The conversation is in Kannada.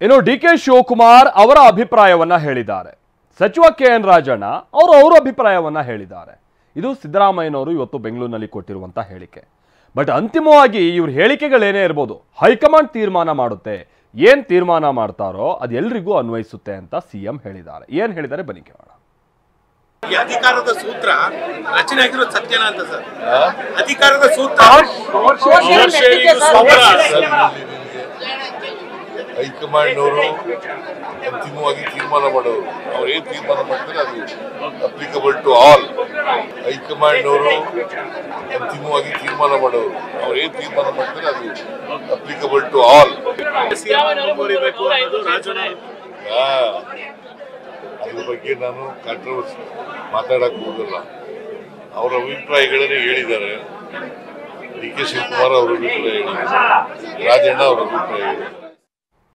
ಇನ್ನು ಡಿ.ಕೆ. ಶಿವಕುಮಾರ್ ಅವರ ಅಭಿಪ್ರಾಯವನ್ನ ಹೇಳಿದ್ದಾರೆ. ಸಚಿವ ಕೆ.ಎನ್. ರಾಜಣ್ಣ ಅವರ ಅಭಿಪ್ರಾಯವನ್ನ ಹೇಳಿದ್ದಾರೆ. ಇದು ಸಿದ್ದರಾಮಯ್ಯನವರು ಇವತ್ತು ಬೆಂಗಳೂರಿನಲ್ಲಿ ಕೊಟ್ಟಿರುವಂತಹ ಹೇಳಿಕೆ. ಬಟ್ ಅಂತಿಮವಾಗಿ ಇವ್ರ ಹೇಳಿಕೆಗಳೇನೇ ಇರ್ಬೋದು, ಹೈಕಮಾಂಡ್ ತೀರ್ಮಾನ ಮಾಡುತ್ತೆ. ಏನ್ ತೀರ್ಮಾನ ಮಾಡ್ತಾರೋ ಅದು ಎಲ್ರಿಗೂ ಅನ್ವಯಿಸುತ್ತೆ ಅಂತ ಸಿಎಂ ಹೇಳಿದ್ದಾರೆ. ಏನ್ ಹೇಳಿದ್ದಾರೆ ಬನ್ನಿ ಕೇಳೋಣ. ಈ ಅಧಿಕಾರದ ಸೂತ್ರ ರಚನೆ ಆಗಿರೋದು ಸತ್ಯನ ಅಂತ ಸರ್? ಅಧಿಕಾರದ ಸೂತ್ರ ಹೈಕಮಾಂಡ್ ಅವರು ಅಂತಿಮವಾಗಿ ತೀರ್ಮಾನ ಮಾಡೋರು. ಅವ್ರು ಏನ್ ತೀರ್ಮಾನ ಮಾಡ್ತಾರೆ ಅದು ಅಪ್ಲಿಕಬಲ್ ಟು ಆಲ್. ಹೈಕಮಾಂಡ್ ಅವರು ಅಂತಿಮವಾಗಿ ತೀರ್ಮಾನ ಮಾಡೋರು. ಅವ್ರು ಏನ್ ತೀರ್ಮಾನ ಮಾಡ್ತಾರೆ ಅದು ಅಪ್ಲಿಕಬಲ್ ಟು ಆಲ್. ಅದ್ರ ಬಗ್ಗೆ ನಾನು ಕಾಂಟ್ರವರ್ಸಿ ಮಾತಾಡಕ್ ಹೋಗಲ್ಲ. ಅವರ ಅಭಿಪ್ರಾಯಗಳನ್ನೇ ಹೇಳಿದ್ದಾರೆ. ಡಿ.ಕೆ. ಶಿವಕುಮಾರ್ ಅವರ ಅಭಿಪ್ರಾಯ ಹೇಳಿದ್ದಾರೆ, ರಾಜಣ್ಣ ಅವರ ಅಭಿಪ್ರಾಯ ಹೇಳಿದ್ದಾರೆ.